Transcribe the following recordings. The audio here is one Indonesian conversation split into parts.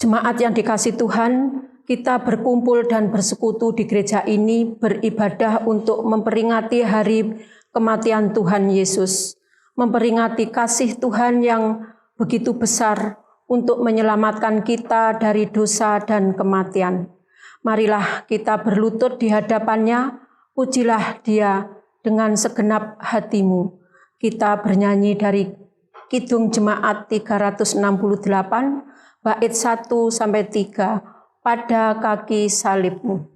Jemaat yang dikasihi Tuhan, kita berkumpul dan bersekutu di gereja ini beribadah untuk memperingati hari kematian Tuhan Yesus, memperingati kasih Tuhan yang begitu besar untuk menyelamatkan kita dari dosa dan kematian. Marilah kita berlutut di hadapannya, pujilah Dia dengan segenap hatimu. Kita bernyanyi dari Kidung Jemaat 368, bait 1-3, pada kaki salibmu.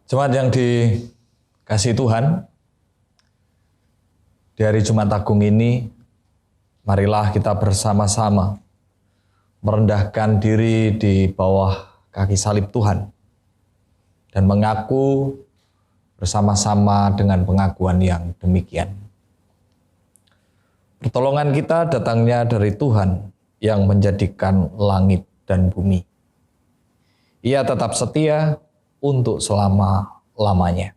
Jemaat yang dikasihi Tuhan, di hari Jumat Agung ini, marilah kita bersama-sama merendahkan diri di bawah kaki salib Tuhan dan mengaku bersama-sama dengan pengakuan yang demikian. Pertolongan kita datangnya dari Tuhan yang menjadikan langit dan bumi. Ia tetap setia untuk selama-lamanya.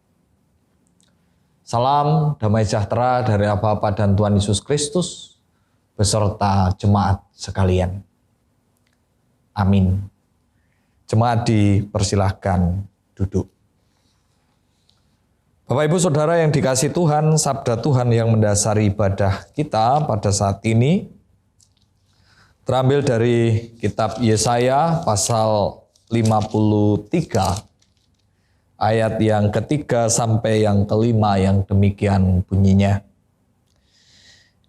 Salam damai sejahtera dari Bapa dan Tuhan Yesus Kristus beserta jemaat sekalian. Amin. Jemaat dipersilahkan duduk. Bapak Ibu Saudara yang dikasihi Tuhan, sabda Tuhan yang mendasari ibadah kita pada saat ini terambil dari kitab Yesaya pasal 53 ayat yang ketiga sampai yang kelima yang demikian bunyinya.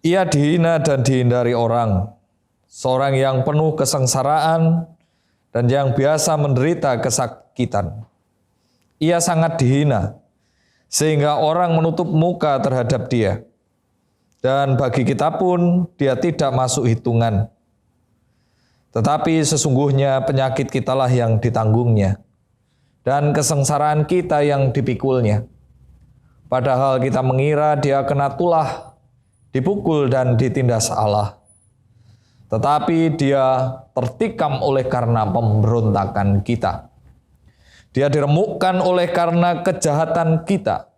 Ia dihina dan dihindari orang, seorang yang penuh kesengsaraan dan yang biasa menderita kesakitan. Ia sangat dihina, sehingga orang menutup muka terhadap dia. Dan bagi kita pun dia tidak masuk hitungan. Tetapi sesungguhnya penyakit kitalah yang ditanggungnya, dan kesengsaraan kita yang dipikulnya. Padahal kita mengira dia kena tulah, dipukul dan ditindas Allah. Tetapi dia tertikam oleh karena pemberontakan kita. Dia diremukkan oleh karena kejahatan kita.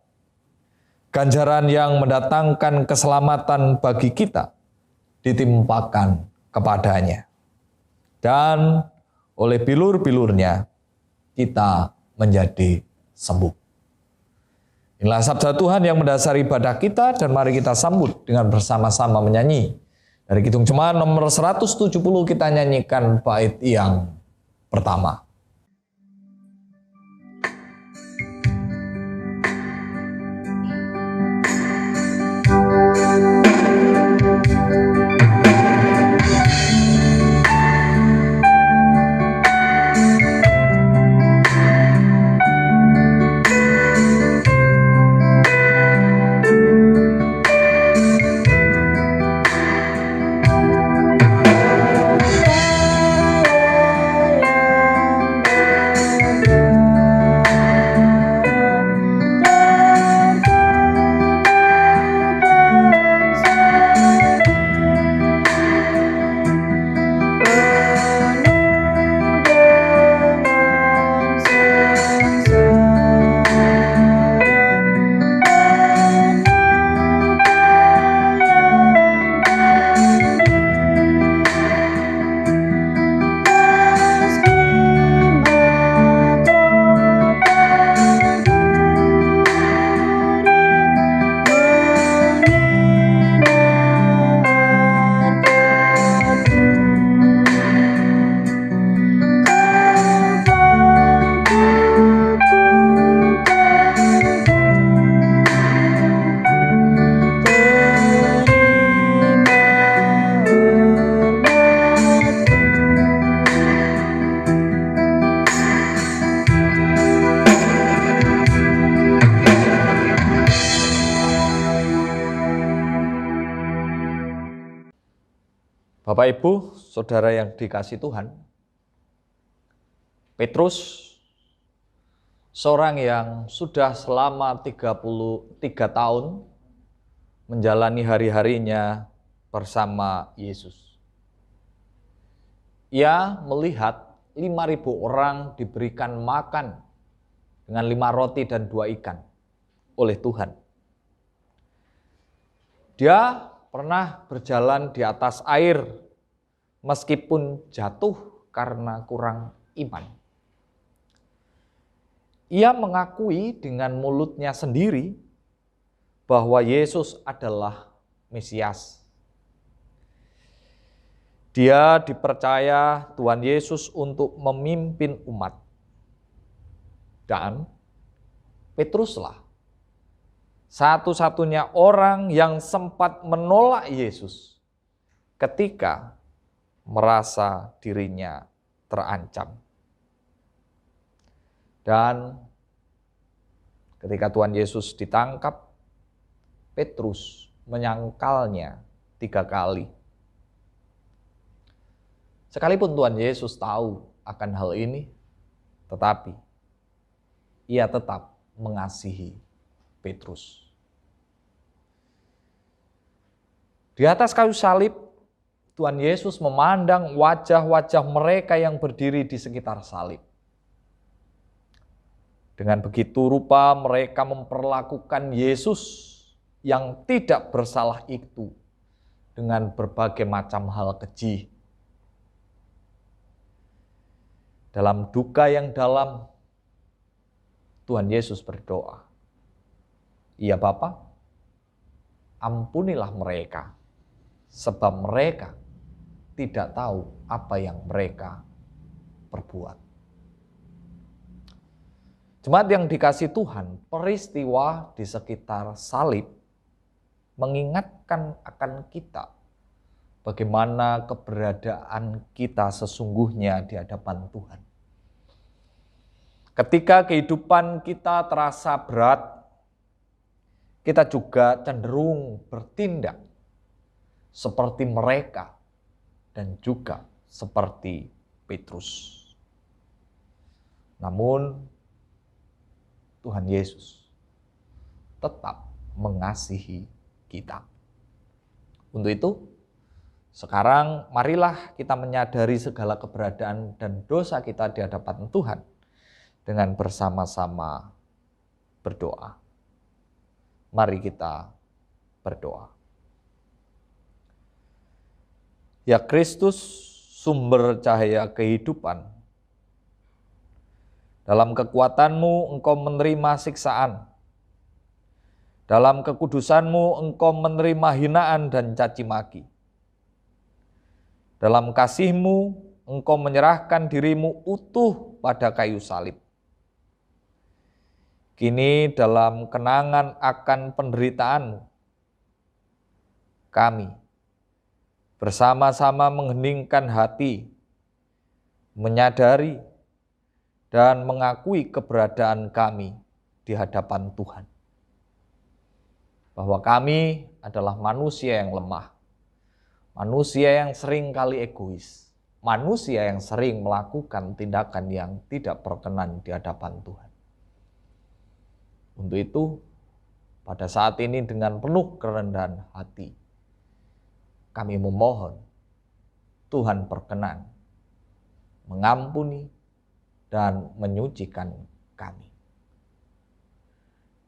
Ganjaran yang mendatangkan keselamatan bagi kita ditimpakan kepadanya. Dan oleh bilur-bilurnya kita menjadi sembuh. Inilah sabda Tuhan yang mendasari ibadah kita, dan mari kita sambut dengan bersama-sama menyanyi. Dari Kidung Jemaat nomor 170 kita nyanyikan bait yang pertama. Bapak, Ibu, Saudara yang dikasihi Tuhan, Petrus, seorang yang sudah selama 33 tahun menjalani hari-harinya bersama Yesus. Ia melihat 5.000 orang diberikan makan dengan 5 roti dan 2 ikan oleh Tuhan. Dia pernah berjalan di atas air meskipun jatuh karena kurang iman. Ia mengakui dengan mulutnya sendiri bahwa Yesus adalah Mesias. Dia dipercaya Tuhan Yesus untuk memimpin umat. Dan Petruslah satu-satunya orang yang sempat menolak Yesus ketika merasa dirinya terancam. Dan ketika Tuhan Yesus ditangkap, Petrus menyangkalnya 3 kali. Sekalipun Tuhan Yesus tahu akan hal ini, tetapi ia tetap mengasihi Petrus. Di atas kayu salib, Tuhan Yesus memandang wajah-wajah mereka yang berdiri di sekitar salib. Dengan begitu rupa mereka memperlakukan Yesus yang tidak bersalah itu dengan berbagai macam hal keji. Dalam duka yang dalam, Tuhan Yesus berdoa, "Ya Bapa, ampunilah mereka, sebab mereka tidak tahu apa yang mereka perbuat." Jemaat yang dikasihi Tuhan, peristiwa di sekitar salib mengingatkan akan kita bagaimana keberadaan kita sesungguhnya di hadapan Tuhan. Ketika kehidupan kita terasa berat, kita juga cenderung bertindak seperti mereka dan juga seperti Petrus. Namun Tuhan Yesus tetap mengasihi kita. Untuk itu, sekarang marilah kita menyadari segala keberadaan dan dosa kita di hadapan Tuhan dengan bersama-sama berdoa. Mari kita berdoa. Ya Kristus, sumber cahaya kehidupan. Dalam kekuatan-Mu Engkau menerima siksaan. Dalam kekudusan-Mu Engkau menerima hinaan dan caci maki. Dalam kasih-Mu Engkau menyerahkan diri-Mu utuh pada kayu salib. Kini dalam kenangan akan penderitaan-Mu, kami bersama-sama mengheningkan hati, menyadari dan mengakui keberadaan kami di hadapan Tuhan. Bahwa kami adalah manusia yang lemah, manusia yang sering kali egois, manusia yang sering melakukan tindakan yang tidak berkenan di hadapan Tuhan. Untuk itu, pada saat ini dengan penuh kerendahan hati, kami memohon Tuhan berkenan mengampuni dan menyucikan kami.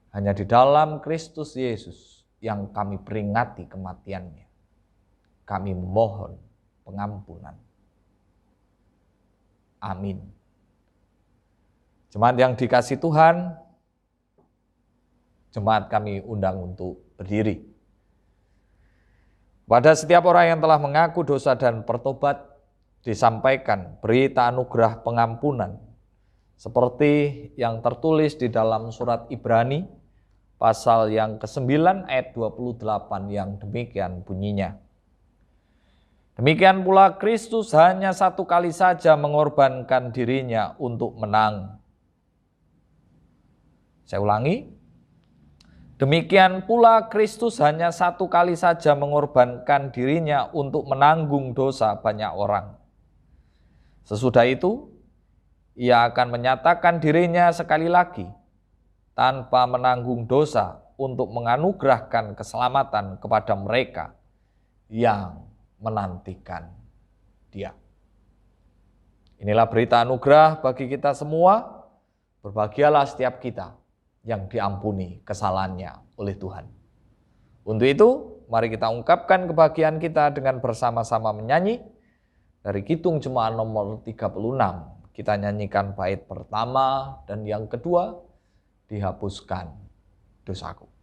Hanya di dalam Kristus Yesus yang kami peringati kematian-Nya, kami memohon pengampunan. Amin. Jemaat yang dikasihi Tuhan, jemaat kami undang untuk berdiri. Pada setiap orang yang telah mengaku dosa dan bertobat, disampaikan berita anugerah pengampunan, seperti yang tertulis di dalam surat Ibrani, pasal yang ke-9 ayat 28 yang demikian bunyinya. Demikian pula Kristus hanya satu kali saja mengorbankan dirinya untuk menang. Saya ulangi. Demikian pula Kristus hanya satu kali saja mengorbankan dirinya untuk menanggung dosa banyak orang. Sesudah itu, Ia akan menyatakan dirinya sekali lagi tanpa menanggung dosa untuk menganugerahkan keselamatan kepada mereka yang menantikan Dia. Inilah berita anugerah bagi kita semua. Berbahagialah setiap kita yang diampuni kesalahannya oleh Tuhan. Untuk itu, mari kita ungkapkan kebahagiaan kita dengan bersama-sama menyanyi dari Kidung Jemaat nomor 36. Kita nyanyikan bait pertama dan yang kedua, dihapuskan dosaku.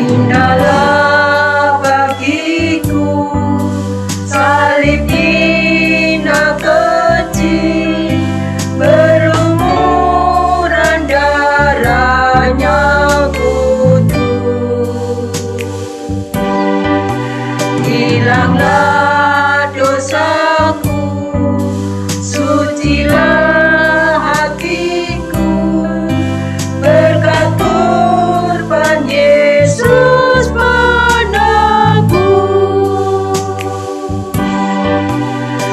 Indalah bagiku salib hina kecil, berlumuran darahnya kudus. Hilanglah dosaku, sucilah hatiku, berkat kurban Yesus penebus.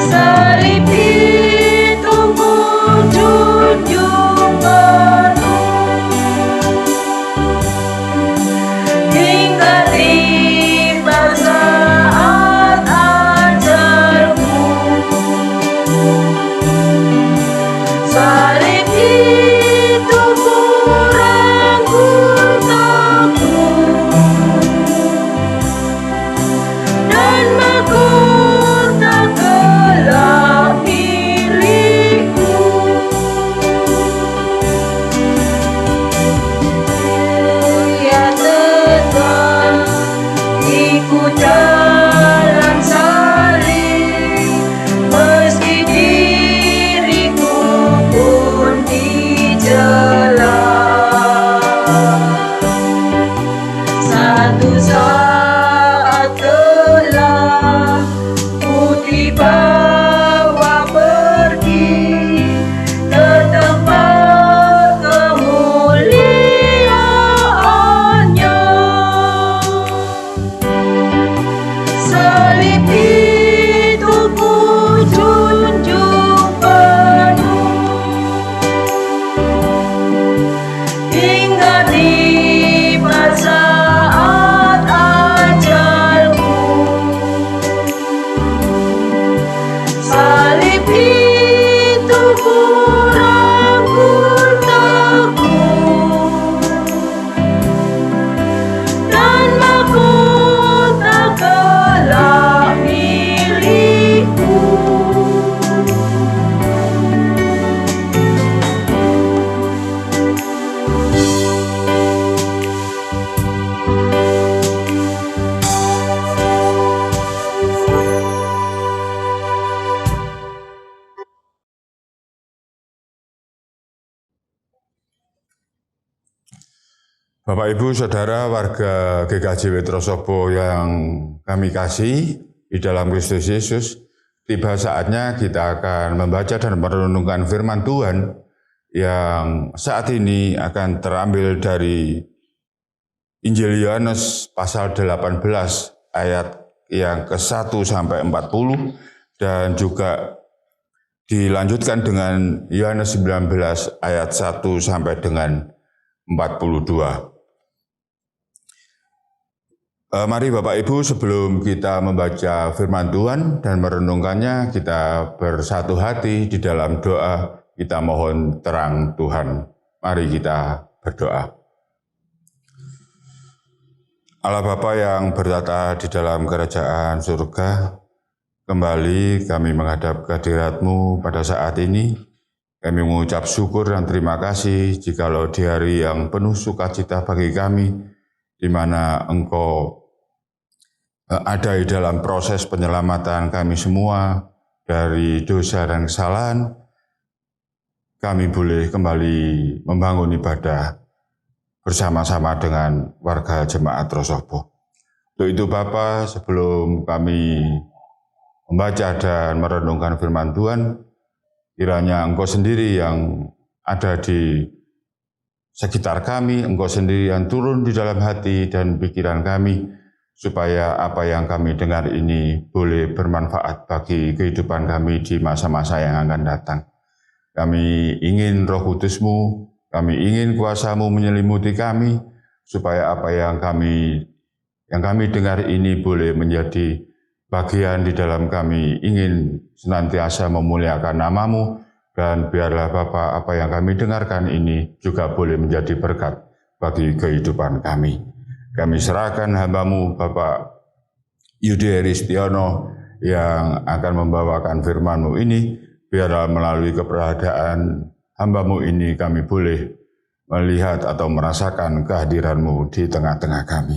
Salib ditunggu junjung penuh, hingga tiba saat ajalku. Salib ditunggu rangkul teguh, dan mahkota kelak milikku. Ya tetap ikut jalan salib, meski diriku pun dijela. Satu saat kelak ku dibawa pergi ke tempat kemuliaannya. Salib ditunggu junjung penuh, hingga tiba saat ajalku. Salib ditunggu rangkul teguh, dan mahkota kelak milikku. Bapak, Ibu, Saudara, warga GKJ Witrosobo yang kami kasih di dalam Kristus Yesus, tiba saatnya kita akan membaca dan merenungkan firman Tuhan yang saat ini akan terambil dari Injil Yohanes pasal 18 ayat yang ke-1 sampai 40 dan juga dilanjutkan dengan Yohanes 19 ayat 1 sampai dengan 42. Mari Bapak Ibu, sebelum kita membaca firman Tuhan dan merenungkannya, kita bersatu hati di dalam doa, kita mohon terang Tuhan. Mari kita berdoa. Allah Bapa yang bertata di dalam kerajaan surga, kembali kami menghadap kehadirat-Mu pada saat ini. Kami mengucap syukur dan terima kasih jikalau di hari yang penuh sukacita bagi kami, di mana Engkau ada di dalam proses penyelamatan kami semua dari dosa dan kesalahan, kami boleh kembali membangun ibadah bersama-sama dengan warga jemaat Trosobo. Untuk itu Bapa, sebelum kami membaca dan merenungkan firman Tuhan, kiranya Engkau sendiri yang ada di sekitar kami, Engkau sendiri yang turun di dalam hati dan pikiran kami, supaya apa yang kami dengar ini boleh bermanfaat bagi kehidupan kami di masa-masa yang akan datang. Kami ingin Roh Kudus-Mu, kami ingin kuasa-Mu menyelimuti kami, supaya apa yang kami dengar ini boleh menjadi bagian di dalam kami ingin senantiasa memuliakan nama-Mu, dan biarlah Bapa apa yang kami dengarkan ini juga boleh menjadi berkat bagi kehidupan kami. Kami serahkan hamba-Mu Bapak Yudi Heristiono yang akan membawakan firman-Mu ini, biarlah melalui keberadaan hamba-Mu ini kami boleh melihat atau merasakan kehadiran-Mu di tengah-tengah kami.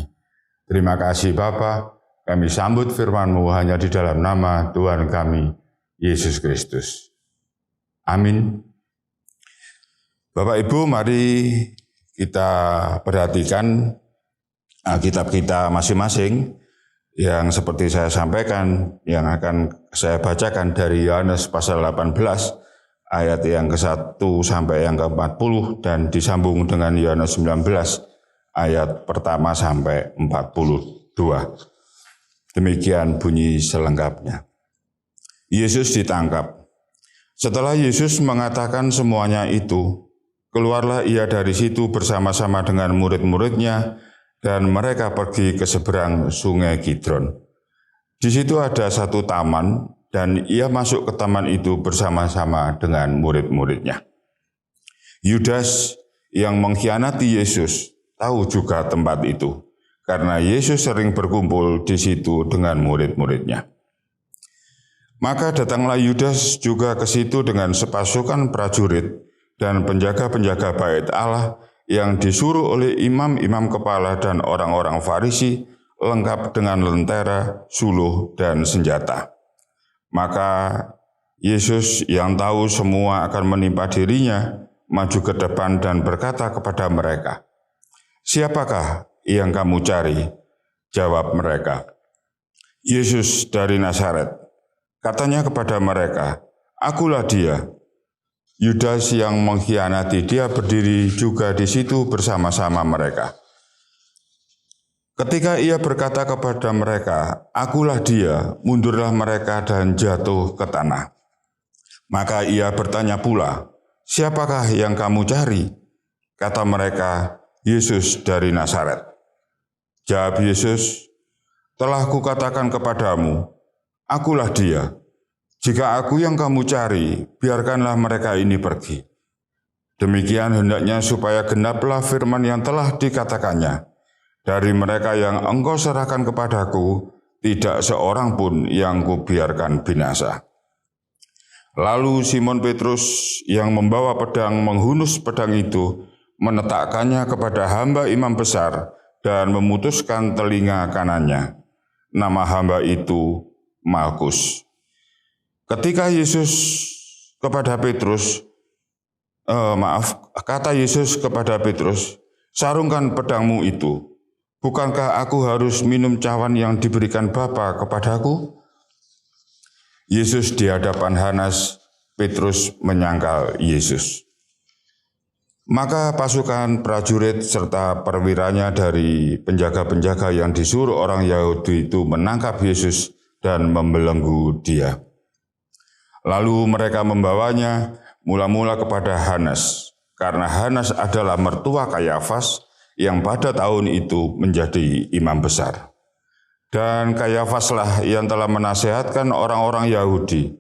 Terima kasih Bapa, kami sambut firman-Mu hanya di dalam nama Tuhan kami, Yesus Kristus. Amin. Bapak Ibu, mari kita perhatikan kitab kita masing-masing yang seperti saya sampaikan, yang akan saya bacakan dari Yohanes pasal 18, ayat yang ke-1 sampai yang ke-40, dan disambung dengan Yohanes 19, ayat pertama sampai 42. Demikian bunyi selengkapnya. Yesus ditangkap. Setelah Yesus mengatakan semuanya itu, keluarlah ia dari situ bersama-sama dengan murid-muridnya, dan mereka pergi ke seberang sungai Kidron. Di situ ada satu taman, dan ia masuk ke taman itu bersama-sama dengan murid-muridnya. Yudas yang mengkhianati Yesus tahu juga tempat itu, karena Yesus sering berkumpul di situ dengan murid-muridnya. Maka datanglah Yudas juga ke situ dengan sepasukan prajurit dan penjaga-penjaga bait Allah yang disuruh oleh imam-imam kepala dan orang-orang Farisi, lengkap dengan lentera, suluh, dan senjata. Maka Yesus yang tahu semua akan menimpa dirinya, maju ke depan dan berkata kepada mereka, "Siapakah yang kamu cari?" Jawab mereka, "Yesus dari Nazaret." Katanya kepada mereka, "Akulah dia." Yudas yang mengkhianati dia berdiri juga di situ bersama-sama mereka. Ketika ia berkata kepada mereka, "Akulah dia," mundurlah mereka dan jatuh ke tanah. Maka ia bertanya pula, "Siapakah yang kamu cari?" Kata mereka, "Yesus dari Nazaret." Jawab Yesus, "Telah kukatakan kepadamu, akulah dia. Jika aku yang kamu cari, biarkanlah mereka ini pergi." Demikian hendaknya supaya genaplah firman yang telah dikatakannya, "Dari mereka yang engkau serahkan kepadaku, tidak seorang pun yang kubiarkan binasa." Lalu Simon Petrus yang membawa pedang menghunus pedang itu, menetakkannya kepada hamba imam besar dan memutuskan telinga kanannya. Nama hamba itu Malkus. Ketika kata Yesus kepada Petrus, "Sarungkan pedangmu itu. Bukankah aku harus minum cawan yang diberikan Bapa kepadaku?" Yesus di hadapan Hanas, Petrus menyangkal Yesus. Maka pasukan prajurit serta perwiranya dari penjaga-penjaga yang disuruh orang Yahudi itu menangkap Yesus dan membelenggu dia. Lalu mereka membawanya mula-mula kepada Hanas, karena Hanas adalah mertua Kayafas yang pada tahun itu menjadi imam besar. Dan Kayafaslah yang telah menasihatkan orang-orang Yahudi,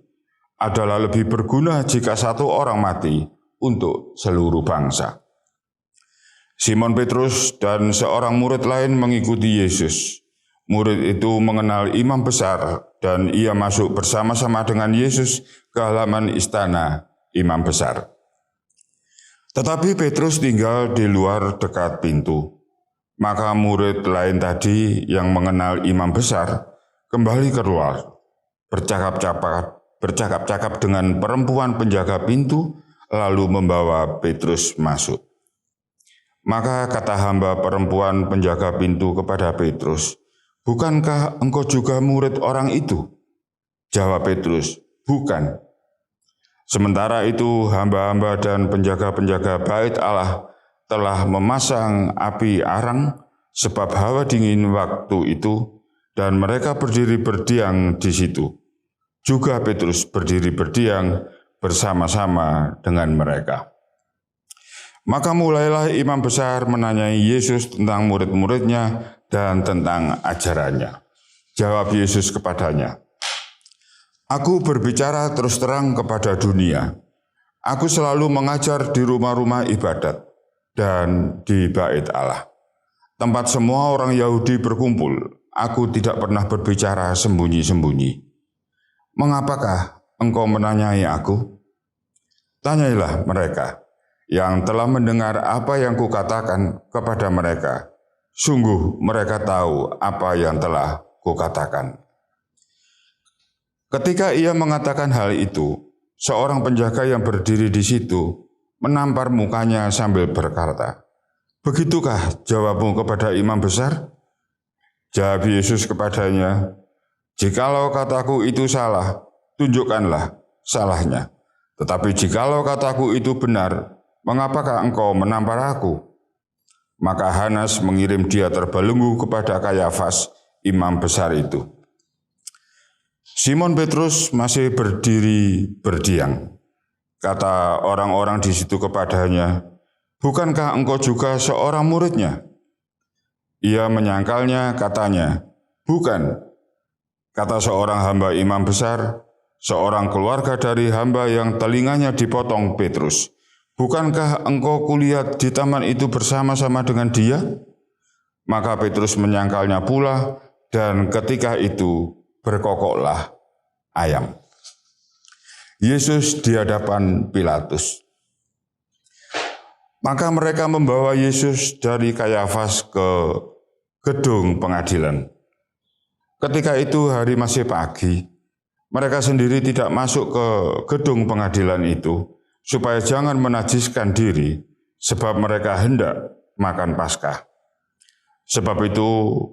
adalah lebih berguna jika satu orang mati untuk seluruh bangsa. Simon Petrus dan seorang murid lain mengikuti Yesus. Murid itu mengenal imam besar dan ia masuk bersama-sama dengan Yesus ke halaman istana imam besar. Tetapi Petrus tinggal di luar dekat pintu. Maka murid lain tadi yang mengenal imam besar kembali keluar, bercakap-cakap dengan perempuan penjaga pintu, lalu membawa Petrus masuk. Maka kata hamba perempuan penjaga pintu kepada Petrus, "Bukankah engkau juga murid orang itu?" Jawab Petrus, "Bukan." Sementara itu hamba-hamba dan penjaga-penjaga bait Allah telah memasang api arang sebab hawa dingin waktu itu, dan mereka berdiri berdiam di situ. Juga Petrus berdiri berdiam bersama-sama dengan mereka. Maka mulailah imam besar menanyai Yesus tentang murid-muridnya dan tentang ajarannya. Jawab Yesus kepadanya, "Aku berbicara terus terang kepada dunia. Aku selalu mengajar di rumah-rumah ibadat dan di bait Allah, tempat semua orang Yahudi berkumpul. Aku tidak pernah berbicara sembunyi-sembunyi. Mengapakah engkau menanyai aku? Tanyailah mereka yang telah mendengar apa yang kukatakan kepada mereka. Sungguh mereka tahu apa yang telah kukatakan. Ketika ia mengatakan hal itu, seorang penjaga yang berdiri di situ menampar mukanya sambil berkata, "Begitukah jawabmu kepada imam besar?" Jawab Yesus kepadanya, "Jikalau kataku itu salah, tunjukkanlah salahnya. Tetapi jikalau kataku itu benar, mengapakah engkau menampar aku?" Maka Hanas mengirim dia terbelenggu kepada Kayafas, imam besar itu. Simon Petrus masih berdiri berdiam. Kata orang-orang di situ kepadanya, "Bukankah engkau juga seorang muridnya?" Ia menyangkalnya, katanya, "Bukan." Kata seorang hamba imam besar, seorang keluarga dari hamba yang telinganya dipotong Petrus, "Bukankah engkau kulihat di taman itu bersama-sama dengan dia?" Maka Petrus menyangkalnya pula, dan ketika itu berkokoklah ayam. Yesus di hadapan Pilatus. Maka mereka membawa Yesus dari Kayafas ke gedung pengadilan. Ketika itu hari masih pagi, mereka sendiri tidak masuk ke gedung pengadilan itu, supaya jangan menajiskan diri, sebab mereka hendak makan Paskah. Sebab itu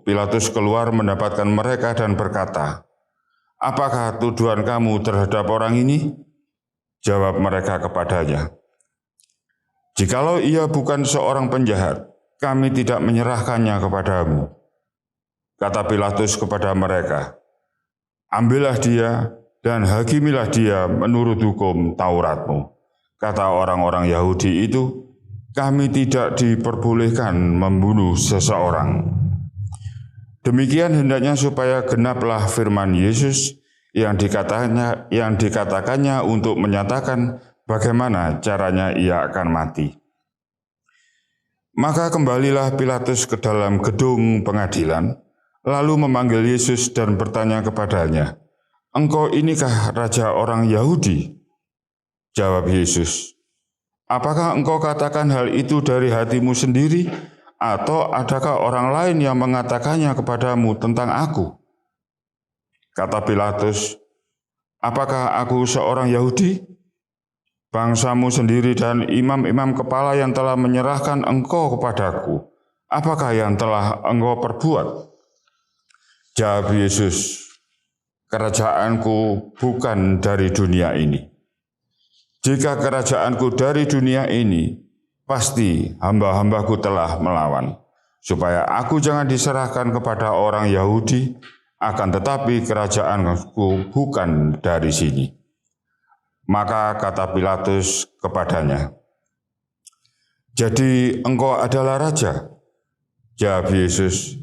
Pilatus keluar mendapatkan mereka dan berkata, "Apakah tuduhan kamu terhadap orang ini?" Jawab mereka kepadanya, "Jikalau ia bukan seorang penjahat, kami tidak menyerahkannya kepadamu." Kata Pilatus kepada mereka, "Ambillah dia dan hakimilah dia menurut hukum Tauratmu." Kata orang-orang Yahudi itu, "Kami tidak diperbolehkan membunuh seseorang." Demikian hendaknya supaya genaplah firman Yesus yang dikatakannya untuk menyatakan bagaimana caranya ia akan mati. Maka kembalilah Pilatus ke dalam gedung pengadilan, lalu memanggil Yesus dan bertanya kepadanya, "Engkau inikah raja orang Yahudi?" Jawab Yesus, "Apakah engkau katakan hal itu dari hatimu sendiri, atau adakah orang lain yang mengatakannya kepadamu tentang aku?" Kata Pilatus, "Apakah aku seorang Yahudi? Bangsamu sendiri dan imam-imam kepala yang telah menyerahkan engkau kepadaku, apakah yang telah engkau perbuat?" Jawab Yesus, "Kerajaanku bukan dari dunia ini. Jika kerajaanku dari dunia ini, pasti hamba-hambaku telah melawan, supaya aku jangan diserahkan kepada orang Yahudi, akan tetapi kerajaanku bukan dari sini." Maka kata Pilatus kepadanya, "Jadi engkau adalah raja?" Jawab Yesus,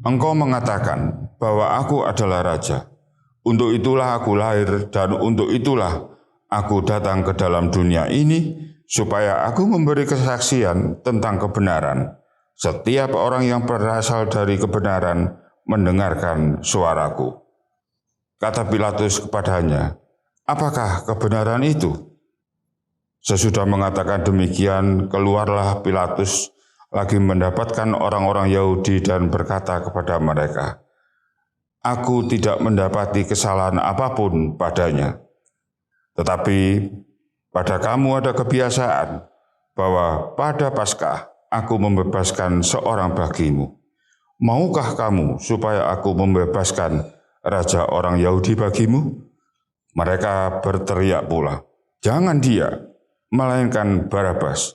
"Engkau mengatakan bahwa aku adalah raja. Untuk itulah aku lahir dan untuk itulah aku datang ke dalam dunia ini, supaya aku memberi kesaksian tentang kebenaran. Setiap orang yang berasal dari kebenaran mendengarkan suaraku." Kata Pilatus kepadanya, "Apakah kebenaran itu?" Sesudah mengatakan demikian, keluarlah Pilatus lagi mendapatkan orang-orang Yahudi dan berkata kepada mereka, "Aku tidak mendapati kesalahan apapun padanya. Tetapi pada kamu ada kebiasaan bahwa pada Paskah aku membebaskan seorang bagimu. Maukah kamu supaya aku membebaskan raja orang Yahudi bagimu?" Mereka berteriak pula, "Jangan dia, melainkan Barabas.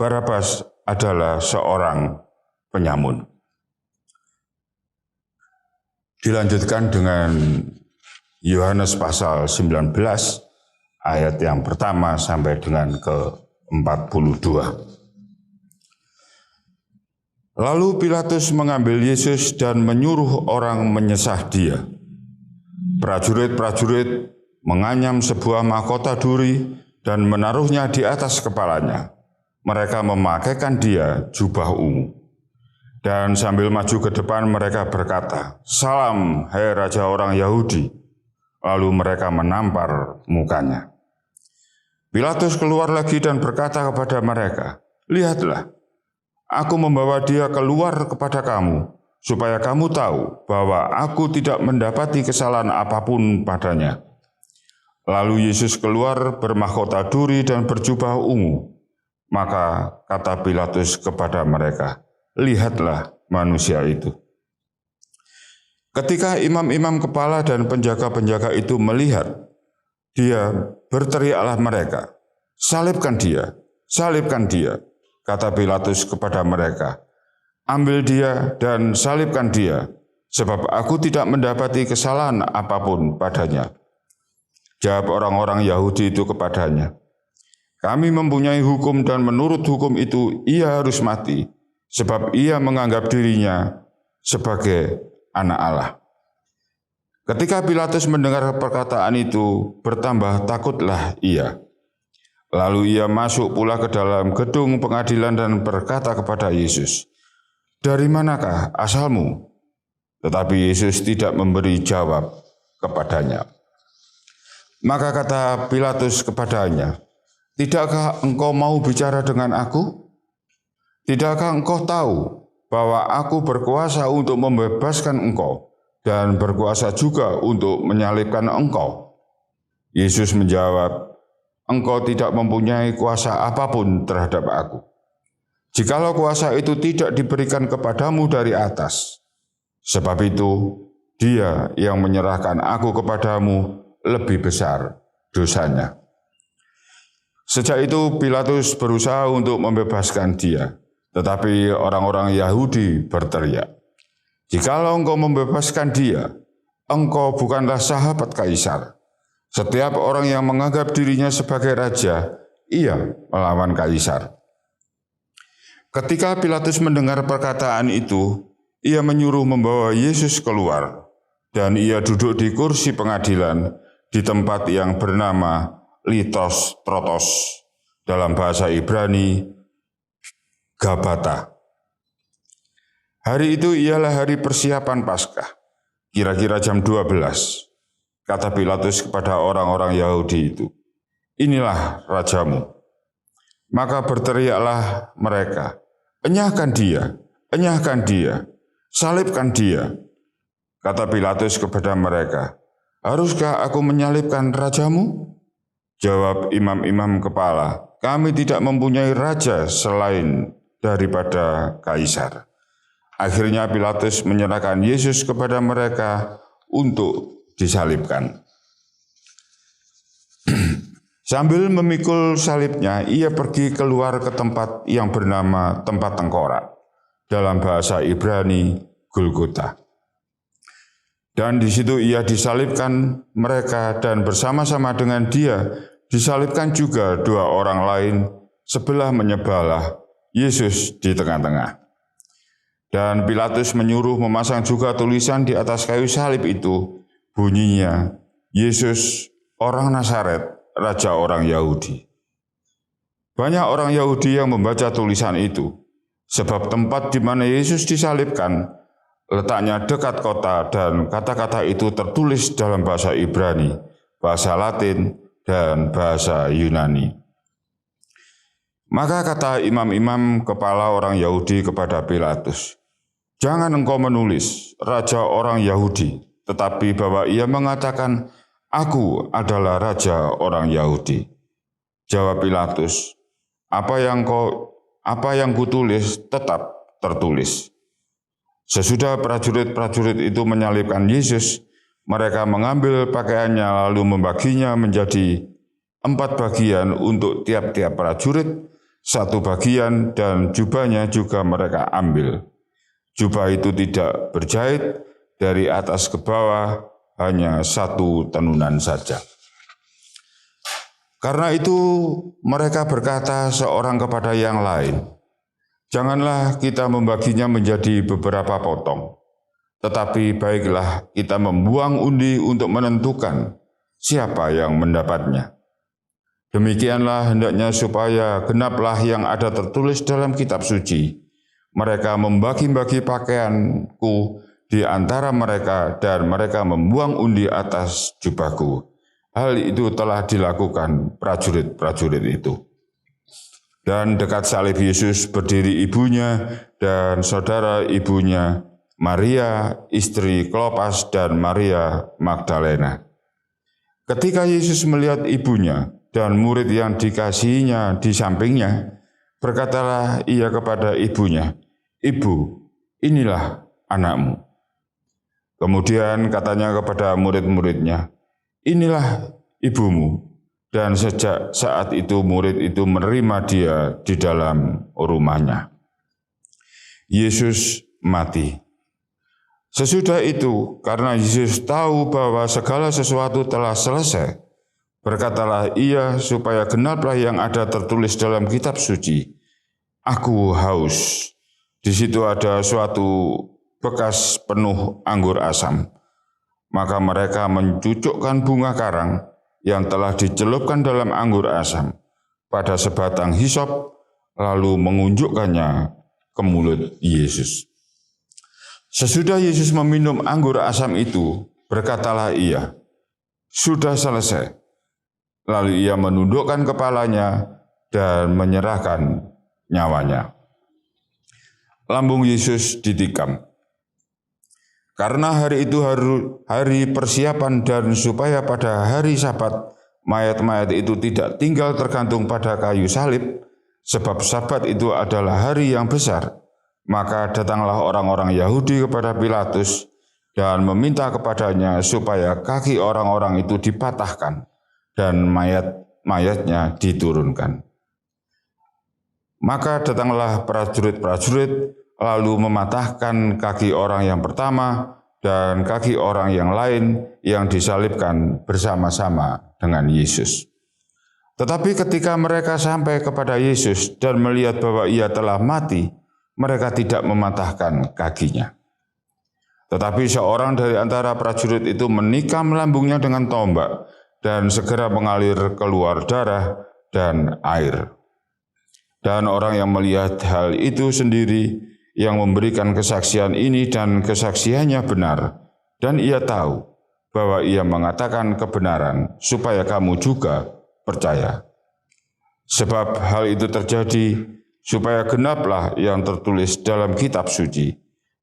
Barabas adalah seorang penyamun." Dilanjutkan dengan Yohanes pasal 19, ayat yang pertama sampai dengan ke-42. Lalu Pilatus mengambil Yesus dan menyuruh orang menyesah dia. Prajurit-prajurit menganyam sebuah mahkota duri dan menaruhnya di atas kepalanya. Mereka memakaikan dia jubah ungu. Dan sambil maju ke depan mereka berkata, "Salam, hai Raja orang Yahudi." Lalu mereka menampar mukanya. Pilatus keluar lagi dan berkata kepada mereka, "Lihatlah, aku membawa dia keluar kepada kamu, supaya kamu tahu bahwa aku tidak mendapati kesalahan apapun padanya. Lalu Yesus keluar bermahkota duri dan berjubah ungu. Maka kata Pilatus kepada mereka, lihatlah manusia itu. Ketika imam-imam kepala dan penjaga-penjaga itu melihat, dia berteriaklah mereka, salibkan dia, salibkan dia. Kata Pilatus kepada mereka, ambil dia dan salibkan dia, sebab aku tidak mendapati kesalahan apapun padanya. Jawab orang-orang Yahudi itu kepadanya, kami mempunyai hukum dan menurut hukum itu ia harus mati, sebab ia menganggap dirinya sebagai anak Allah. Ketika Pilatus mendengar perkataan itu, bertambah takutlah ia. Lalu ia masuk pula ke dalam gedung pengadilan dan berkata kepada Yesus, dari manakah asalmu? Tetapi Yesus tidak memberi jawab kepadanya. Maka kata Pilatus kepadanya, tidakkah engkau mau bicara dengan aku? Tidakkah engkau tahu bahwa aku berkuasa untuk membebaskan engkau dan berkuasa juga untuk menyalibkan engkau? Yesus menjawab, engkau tidak mempunyai kuasa apapun terhadap aku. Jikalau kuasa itu tidak diberikan kepadamu dari atas, sebab itu dia yang menyerahkan aku kepadamu lebih besar dosanya. Sejak itu Pilatus berusaha untuk membebaskan dia, tetapi orang-orang Yahudi berteriak, jikalau engkau membebaskan dia, engkau bukanlah sahabat Kaisar. Setiap orang yang menganggap dirinya sebagai raja, ia melawan Kaisar. Ketika Pilatus mendengar perkataan itu, ia menyuruh membawa Yesus keluar, dan ia duduk di kursi pengadilan di tempat yang bernama Litos Trotos, dalam bahasa Ibrani, Gabata. Hari itu ialah hari persiapan Paskah, kira-kira jam 12. Kata Pilatus kepada orang-orang Yahudi itu, inilah rajamu. Maka berteriaklah mereka, enyahkan dia, salibkan dia. Kata Pilatus kepada mereka, haruskah aku menyalibkan rajamu? Jawab imam-imam kepala, kami tidak mempunyai raja selain daripada Kaisar. Akhirnya Pilatus menyerahkan Yesus kepada mereka untuk disalibkan. Sambil memikul salibnya, ia pergi keluar ke tempat yang bernama tempat tengkorak, dalam bahasa Ibrani Golgota. Dan di situ ia disalibkan mereka, dan bersama-sama dengan dia disalibkan juga dua orang lain, sebelah menyebelah Yesus di tengah-tengah. Dan Pilatus menyuruh memasang juga tulisan di atas kayu salib itu, bunyinya, Yesus orang Nazaret, Raja orang Yahudi. Banyak orang Yahudi yang membaca tulisan itu, sebab tempat di mana Yesus disalibkan letaknya dekat kota, dan kata-kata itu tertulis dalam bahasa Ibrani, bahasa Latin, dan bahasa Yunani. Maka kata imam-imam kepala orang Yahudi kepada Pilatus, jangan engkau menulis Raja orang Yahudi, tetapi bahwa ia mengatakan, aku adalah Raja orang Yahudi. Jawab Pilatus, apa yang kutulis tetap tertulis. Sesudah prajurit-prajurit itu menyalibkan Yesus, mereka mengambil pakaiannya lalu membaginya menjadi 4 bagian untuk tiap-tiap prajurit, 1 bagian, dan jubahnya juga mereka ambil. Jubah itu tidak berjahit, dari atas ke bawah hanya 1 tenunan saja. Karena itu mereka berkata seorang kepada yang lain, janganlah kita membaginya menjadi beberapa potong, tetapi baiklah kita membuang undi untuk menentukan siapa yang mendapatnya. Demikianlah hendaknya supaya genaplah yang ada tertulis dalam kitab suci. Mereka membagi-bagi pakaianku di antara mereka, dan mereka membuang undi atas jubahku. Hal itu telah dilakukan prajurit-prajurit itu. Dan dekat salib Yesus berdiri ibunya dan saudara ibunya, Maria, istri Klopas, dan Maria Magdalena. Ketika Yesus melihat ibunya dan murid yang dikasihinya di sampingnya, berkatalah ia kepada ibunya, "Ibu, inilah anakmu." Kemudian katanya kepada murid-muridnya, "Inilah ibumu." Dan sejak saat itu murid itu menerima dia di dalam rumahnya. Yesus mati. Sesudah itu, karena Yesus tahu bahwa segala sesuatu telah selesai, berkatalah ia supaya genaplah yang ada tertulis dalam kitab suci, "Aku haus." Di situ ada suatu bekas penuh anggur asam. Maka mereka mencucukkan bunga karang yang telah dicelupkan dalam anggur asam pada sebatang hisop, lalu mengunjukkannya ke mulut Yesus. Sesudah Yesus meminum anggur asam itu, berkatalah ia, "Sudah selesai." Lalu ia menundukkan kepalanya dan menyerahkan nyawanya. Lambung Yesus ditikam. Karena hari itu hari persiapan dan supaya pada hari Sabat mayat-mayat itu tidak tinggal tergantung pada kayu salib, sebab Sabat itu adalah hari yang besar, maka datanglah orang-orang Yahudi kepada Pilatus dan meminta kepadanya supaya kaki orang-orang itu dipatahkan dan mayat-mayatnya diturunkan. Maka datanglah prajurit-prajurit lalu mematahkan kaki orang yang pertama dan kaki orang yang lain yang disalibkan bersama-sama dengan Yesus. Tetapi ketika mereka sampai kepada Yesus dan melihat bahwa ia telah mati, mereka tidak mematahkan kakinya. Tetapi seorang dari antara prajurit itu menikam lambungnya dengan tombak dan segera mengalir keluar darah dan air. Dan orang yang melihat hal itu sendiri yang memberikan kesaksian ini dan kesaksiannya benar, dan ia tahu bahwa ia mengatakan kebenaran supaya kamu juga percaya. Sebab hal itu terjadi supaya genaplah yang tertulis dalam kitab suci,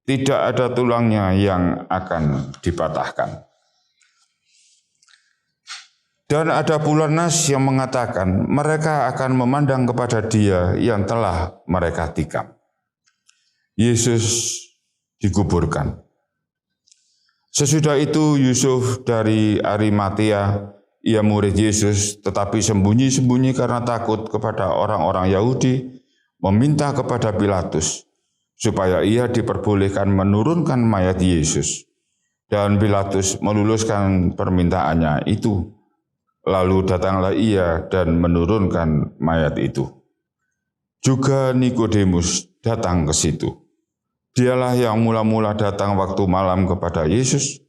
tidak ada tulangnya yang akan dipatahkan. Dan ada pula nas yang mengatakan mereka akan memandang kepada dia yang telah mereka tikam. Yesus dikuburkan. Sesudah itu Yusuf dari Arimatea, ia murid Yesus, tetapi sembunyi-sembunyi karena takut kepada orang-orang Yahudi, meminta kepada Pilatus supaya ia diperbolehkan menurunkan mayat Yesus. Dan Pilatus meluluskan permintaannya itu. Lalu datanglah ia dan menurunkan mayat itu. Juga Nikodemus datang ke situ. Dialah yang mula-mula datang waktu malam kepada Yesus.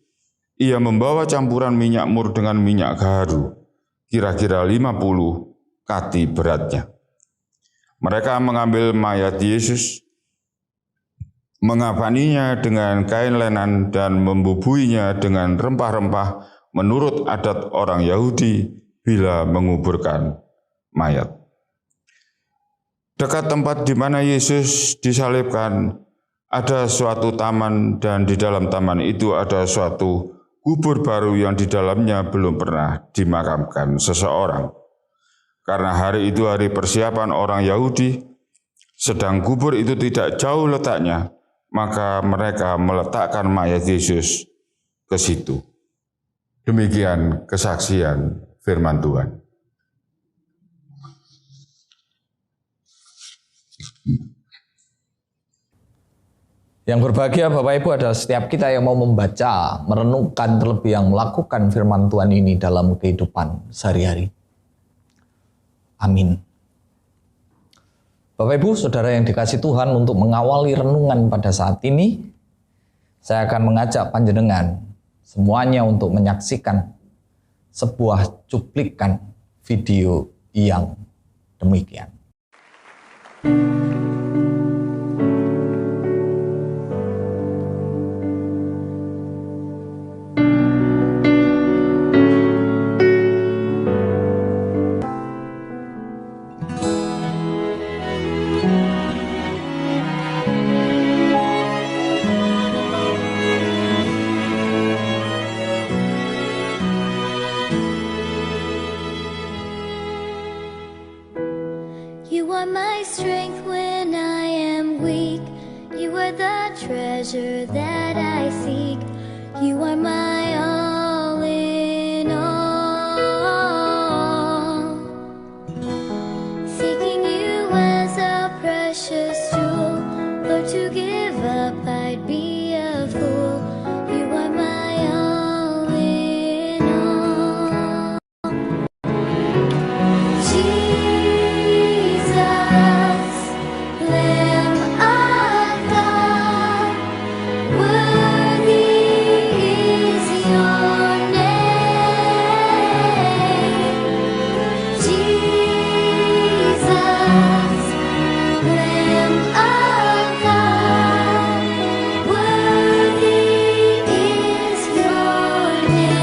Ia membawa campuran minyak mur dengan minyak gaharu, kira-kira 50 kati beratnya. Mereka mengambil mayat Yesus, mengapaninya dengan kain lenan dan membubuinya dengan rempah-rempah menurut adat orang Yahudi bila menguburkan mayat. Dekat tempat di mana Yesus disalibkan, ada suatu taman dan di dalam taman itu ada suatu kubur baru yang di dalamnya belum pernah dimakamkan seseorang. Karena hari itu hari persiapan orang Yahudi, sedang kubur itu tidak jauh letaknya, maka mereka meletakkan mayat Yesus ke situ. Demikian kesaksian firman Tuhan. Yang berbahagia Bapak Ibu adalah setiap kita yang mau membaca, merenungkan, terlebih yang melakukan firman Tuhan ini dalam kehidupan sehari-hari. Amin. Bapak Ibu, Saudara yang dikasihi Tuhan, untuk mengawali renungan pada saat ini, saya akan mengajak panjenengan semuanya untuk menyaksikan sebuah cuplikan video yang demikian. treasure that I seek. You are my all in all. Seeking you as a precious jewel, Lord, to give up I'd be a fool. You are my all in all. Jesus, Lamb of God, worthy is your name. Jesus, Lamb of God, worthy is your name.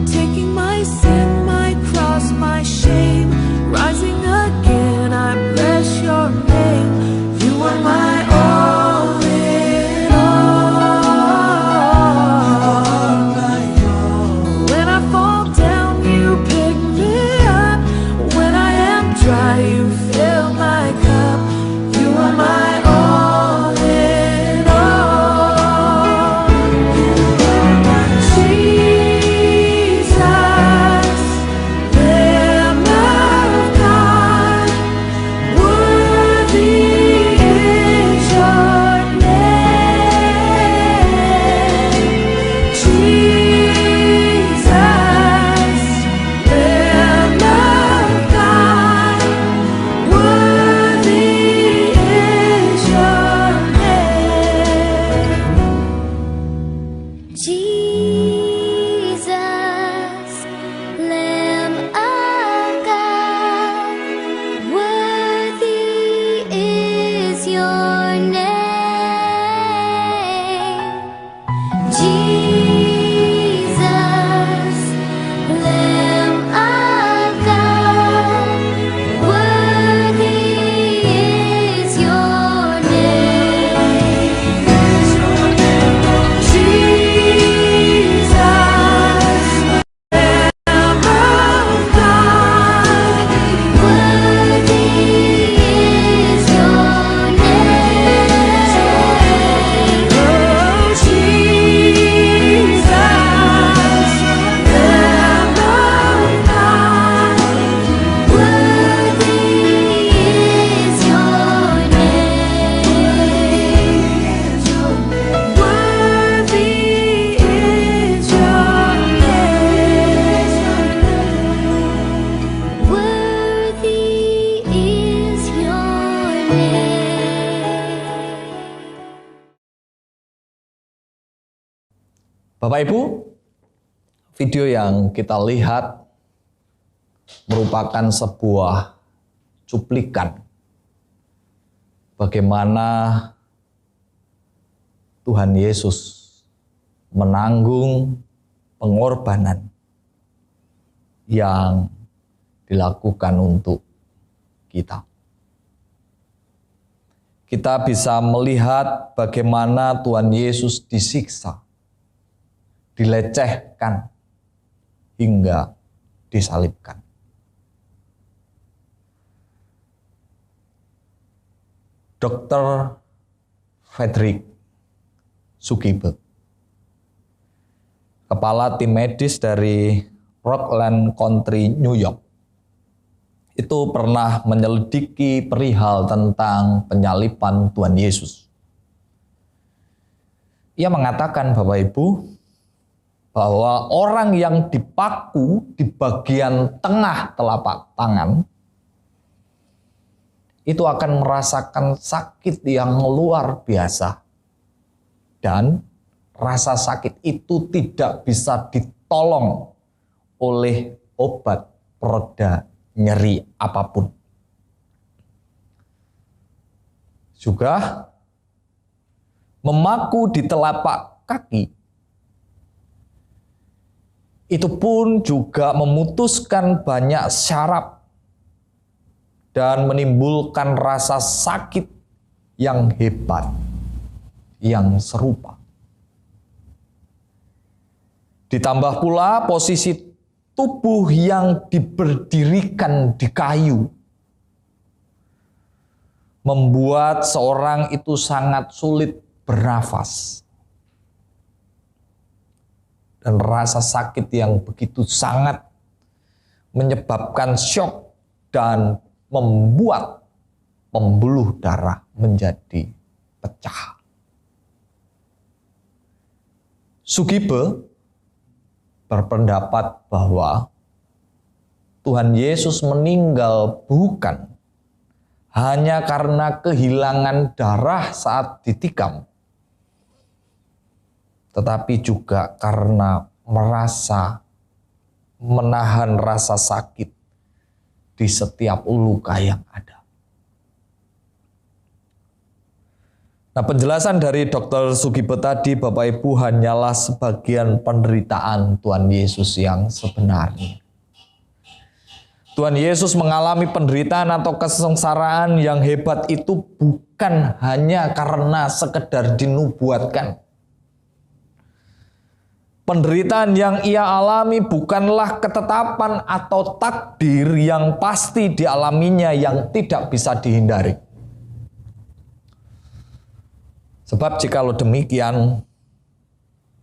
Taking my sin, my cross, my shame, rising again, I bless your name. You are my all in all. When I fall down, you pick me up. When I am dry, you fill my cup. You are my all in all. Jesus, Lamb of God, worthy is your name. Jesus, Lamb of God, worthy is your name. Jesus, Lamb of God, worthy is your name. Jesus, Lamb of God, worthy is your name. Jesus, Lamb of God, worthy is your name. Oh, Jesus, Lamb of God, Worthy is your name. worthy is your name. Worthy is your name. Bapak Ibu, video yang kita lihat merupakan sebuah cuplikan bagaimana Tuhan Yesus menanggung pengorbanan yang dilakukan untuk kita. Kita bisa melihat bagaimana Tuhan Yesus disiksa, dilecehkan, hingga disalibkan. Dr. Frederick Sugibe, kepala tim medis dari Rockland County, New York, itu pernah menyelidiki perihal tentang penyaliban Tuhan Yesus. Ia mengatakan, Bapak Ibu, bahwa orang yang dipaku di bagian tengah telapak tangan itu akan merasakan sakit yang luar biasa. Dan rasa sakit itu tidak bisa ditolong oleh obat pereda nyeri apapun. Juga memaku di telapak kaki itu pun juga memutuskan banyak syaraf dan menimbulkan rasa sakit yang hebat, yang serupa. Ditambah pula posisi tubuh yang diberdirikan di kayu membuat seorang itu sangat sulit bernafas. Dan rasa sakit yang begitu sangat menyebabkan syok dan membuat pembuluh darah menjadi pecah. Sugibe berpendapat bahwa Tuhan Yesus meninggal bukan hanya karena kehilangan darah saat ditikam, tetapi juga karena menahan rasa sakit di setiap luka yang ada. Nah, penjelasan dari Dr. Sugibe tadi, Bapak Ibu, hanyalah sebagian penderitaan Tuhan Yesus yang sebenarnya. Tuhan Yesus mengalami penderitaan atau kesengsaraan yang hebat itu bukan hanya karena sekedar dinubuatkan. Penderitaan yang ia alami bukanlah ketetapan atau takdir yang pasti dialaminya yang tidak bisa dihindari. Sebab jikalau demikian,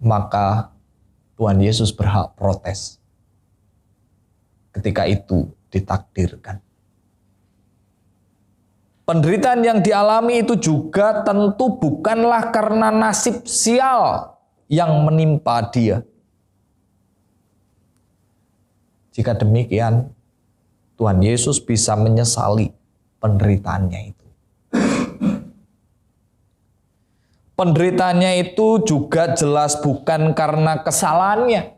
maka Tuhan Yesus berhak protes ketika itu ditakdirkan. Penderitaan yang dialami itu juga tentu bukanlah karena nasib sial yang menimpa dia. Jika demikian, Tuhan Yesus bisa menyesali penderitaannya itu. Penderitaannya itu juga jelas bukan karena kesalahannya.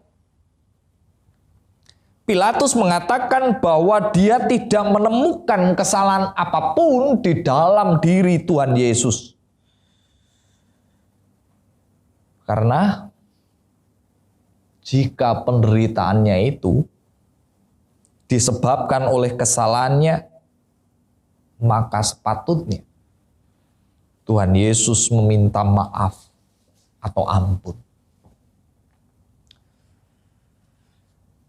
Pilatus mengatakan bahwa dia tidak menemukan kesalahan apapun di dalam diri Tuhan Yesus. Karena jika penderitaannya itu disebabkan oleh kesalahannya, maka sepatutnya Tuhan Yesus meminta maaf atau ampun.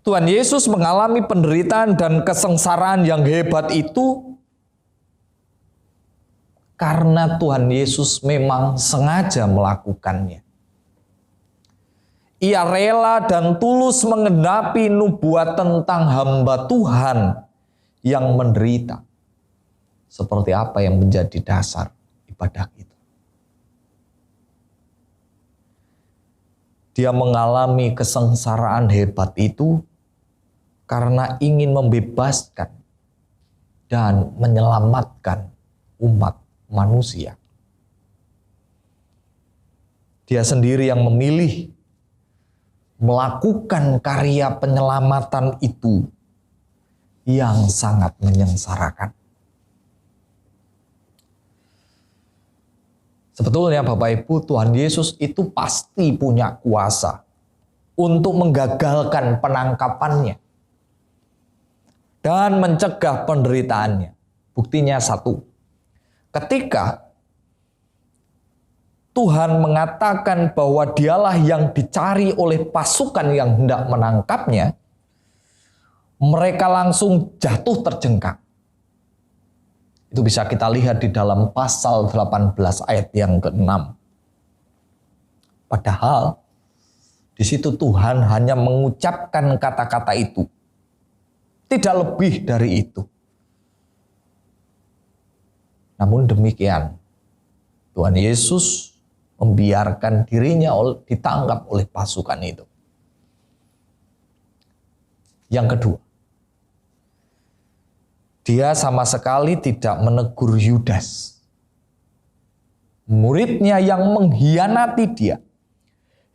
Tuhan Yesus mengalami penderitaan dan kesengsaraan yang hebat itu karena Tuhan Yesus memang sengaja melakukannya. Ia rela dan tulus menggenapi nubuat tentang hamba Tuhan yang menderita. Seperti apa yang menjadi dasar ibadah kita. Dia mengalami kesengsaraan hebat itu karena ingin membebaskan dan menyelamatkan umat manusia. Dia sendiri yang memilih melakukan karya penyelamatan itu yang sangat menyengsarakan. Sebetulnya Bapak Ibu, Tuhan Yesus itu pasti punya kuasa untuk menggagalkan penangkapannya dan mencegah penderitaannya. Buktinya satu, ketika Tuhan mengatakan bahwa dialah yang dicari oleh pasukan yang hendak menangkapnya, mereka langsung jatuh terjengkang. Itu bisa kita lihat di dalam pasal 18 ayat yang ke-6. Padahal di situ Tuhan hanya mengucapkan kata-kata itu. Tidak lebih dari itu. Namun demikian, Tuhan Yesus membiarkan dirinya ditangkap oleh pasukan itu. Yang kedua, dia sama sekali tidak menegur Yudas, muridnya yang mengkhianati dia,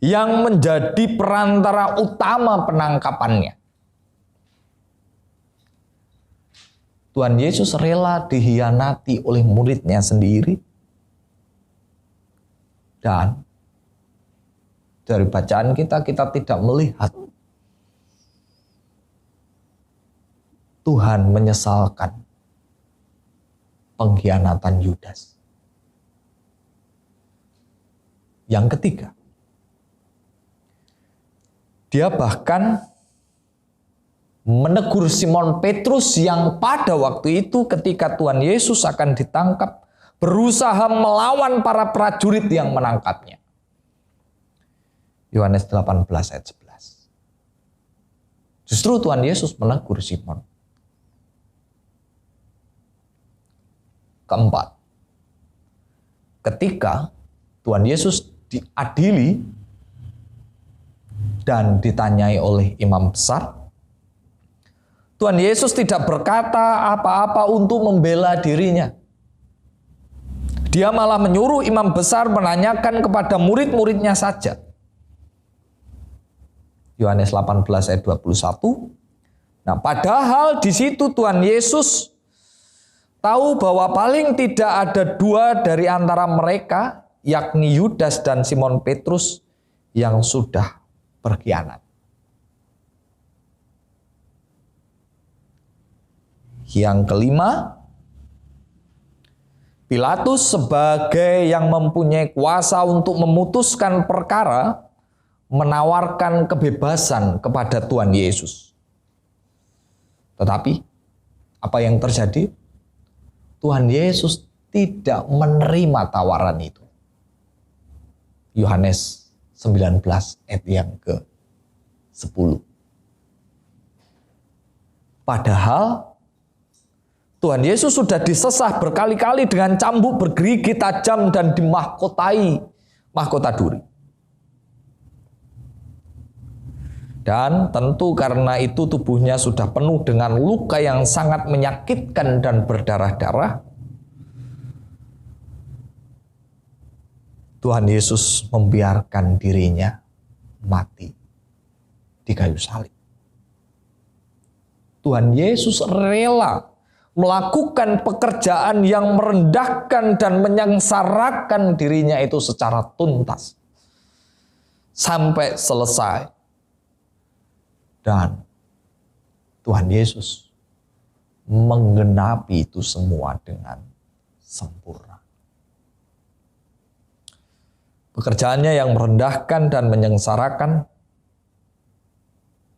yang menjadi perantara utama penangkapannya. Tuhan Yesus rela dikhianati oleh muridnya sendiri. Dan dari bacaan kita tidak melihat Tuhan menyesalkan pengkhianatan Yudas. Yang ketiga, dia bahkan menegur Simon Petrus yang pada waktu itu ketika Tuhan Yesus akan ditangkap, berusaha melawan para prajurit yang menangkapnya. Yohanes 18 ayat 11. Justru Tuhan Yesus menegur Simon. Keempat, ketika Tuhan Yesus diadili dan ditanyai oleh imam besar, Tuhan Yesus tidak berkata apa-apa untuk membela dirinya. Dia malah menyuruh imam besar menanyakan kepada murid-muridnya saja. Yohanes 18 ayat 21. Nah, padahal di situ Tuhan Yesus tahu bahwa paling tidak ada dua dari antara mereka, yakni Yudas dan Simon Petrus, yang sudah berkhianat. Yang kelima, Pilatus sebagai yang mempunyai kuasa untuk memutuskan perkara, menawarkan kebebasan kepada Tuhan Yesus. Tetapi, apa yang terjadi? Tuhan Yesus tidak menerima tawaran itu. Yohanes 19 ayat yang ke-10. Padahal Tuhan Yesus sudah disesah berkali-kali dengan cambuk bergerigi tajam dan dimahkotai mahkota duri. Dan tentu karena itu tubuhnya sudah penuh dengan luka yang sangat menyakitkan dan berdarah-darah. Tuhan Yesus membiarkan dirinya mati di kayu salib. Tuhan Yesus rela melakukan pekerjaan yang merendahkan dan menyengsarakan dirinya itu secara tuntas sampai selesai. Dan Tuhan Yesus menggenapi itu semua dengan sempurna. Pekerjaannya yang merendahkan dan menyengsarakan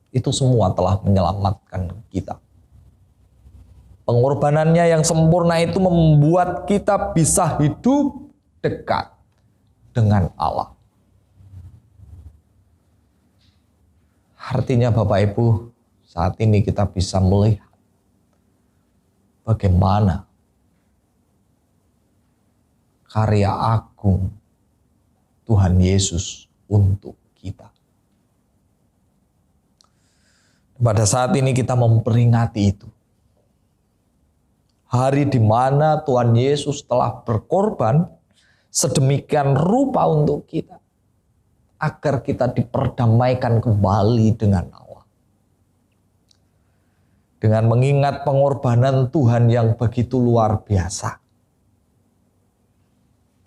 itu semua telah menyelamatkan kita. Pengorbanannya yang sempurna itu membuat kita bisa hidup dekat dengan Allah. Artinya Bapak Ibu, saat ini kita bisa melihat bagaimana karya agung Tuhan Yesus untuk kita. Pada saat ini kita memperingati itu. Hari di mana Tuhan Yesus telah berkorban sedemikian rupa untuk kita, agar kita diperdamaikan kembali dengan Allah. Dengan mengingat pengorbanan Tuhan yang begitu luar biasa.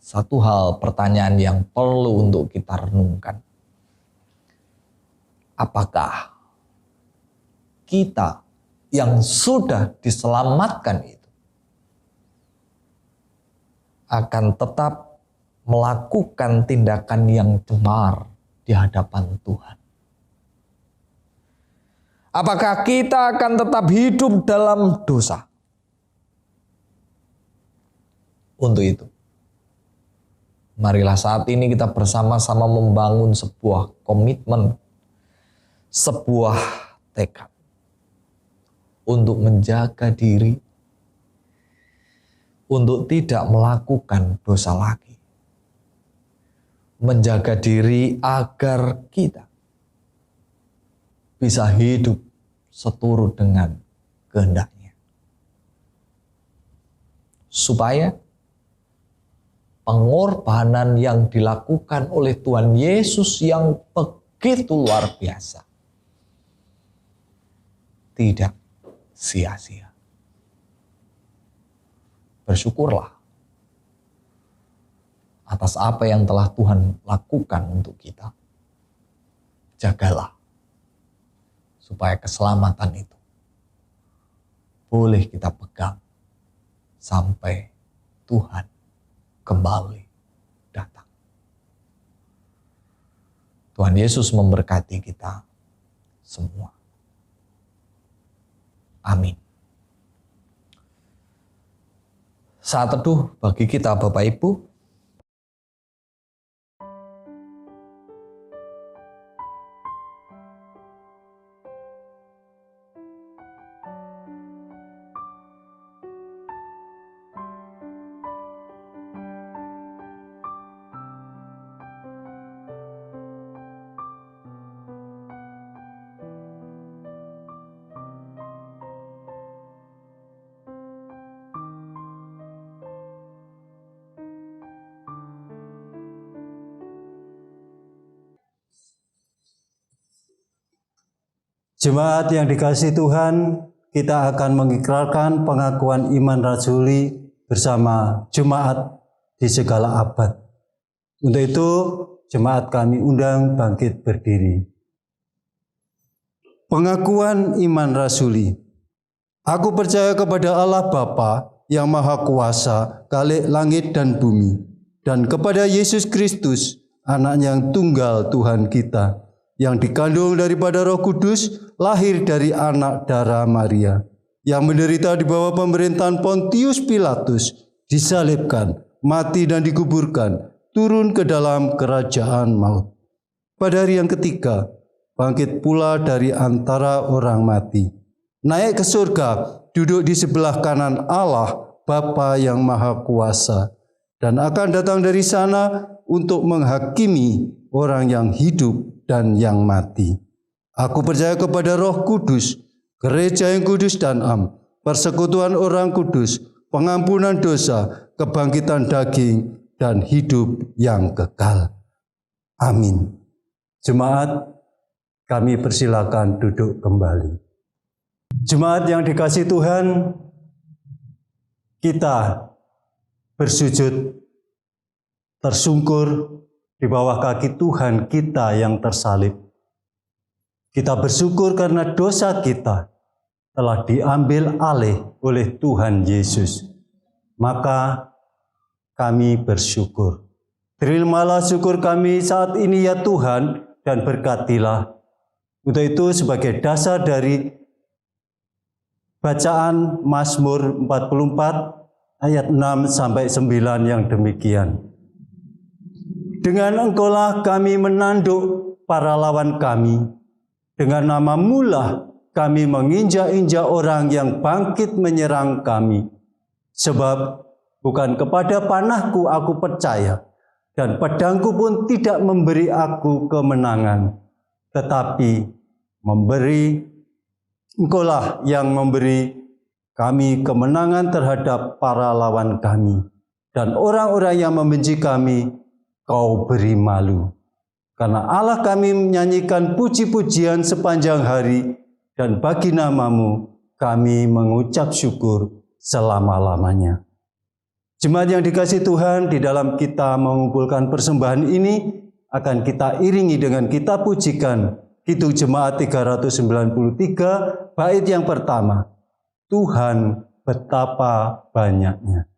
Satu hal pertanyaan yang perlu untuk kita renungkan. Apakah kita yang sudah diselamatkan itu akan tetap melakukan tindakan yang cemar di hadapan Tuhan? Apakah kita akan tetap hidup dalam dosa? Untuk itu, marilah saat ini kita bersama-sama membangun sebuah komitmen, sebuah tekad untuk menjaga diri, untuk tidak melakukan dosa lagi. Menjaga diri agar kita bisa hidup seturut dengan kehendaknya. Supaya pengorbanan yang dilakukan oleh Tuhan Yesus yang begitu luar biasa tidak sia-sia. Bersyukurlah atas apa yang telah Tuhan lakukan untuk kita. Jagalah supaya keselamatan itu boleh kita pegang sampai Tuhan kembali datang. Tuhan Yesus memberkati kita semua. Amin. Saat teduh bagi kita Bapak Ibu. Jemaat yang dikasihi Tuhan, kita akan mengikrarkan pengakuan iman rasuli bersama jemaat di segala abad. Untuk itu, jemaat kami undang bangkit berdiri. Pengakuan iman rasuli. Aku percaya kepada Allah Bapa yang Maha Kuasa, Khalik langit dan bumi, dan kepada Yesus Kristus, Anak yang tunggal Tuhan kita, yang dikandung daripada Roh Kudus, lahir dari anak darah Maria, yang menderita di bawah pemerintahan Pontius Pilatus, disalibkan, mati dan dikuburkan, turun ke dalam kerajaan maut. Pada hari yang ketiga, bangkit pula dari antara orang mati, naik ke surga, duduk di sebelah kanan Allah, Bapa yang Maha Kuasa, dan akan datang dari sana untuk menghakimi orang yang hidup dan yang mati. Aku percaya kepada Roh Kudus, gereja yang kudus dan am, persekutuan orang kudus, pengampunan dosa, kebangkitan daging, dan hidup yang kekal. Amin. Jemaat, kami persilakan duduk kembali. Jemaat yang dikasihi Tuhan, kita bersujud tersungkur di bawah kaki Tuhan kita yang tersalib. Kita bersyukur karena dosa kita telah diambil alih oleh Tuhan Yesus. Maka kami bersyukur. Terimalah syukur kami saat ini ya Tuhan, dan berkatilah. Untuk itu sebagai dasar dari bacaan Mazmur 44 ayat 6 sampai 9 yang demikian. Dengan Engkaulah kami menanduk para lawan kami. Dengan nama-Mu lah kami menginjak-injak orang yang bangkit menyerang kami. Sebab bukan kepada panahku aku percaya, dan pedangku pun tidak memberi aku kemenangan. Tetapi Engkaulah yang memberi kami kemenangan terhadap para lawan kami. Dan orang-orang yang membenci kami, Kau beri malu. Karena Allah kami menyanyikan puji-pujian sepanjang hari, dan bagi nama-Mu kami mengucap syukur selama-lamanya. Jemaat yang dikasihi Tuhan, di dalam kita mengumpulkan persembahan ini, akan kita iringi dengan kita pujikan Kidung Jemaat 393, bait yang pertama. Tuhan betapa banyaknya.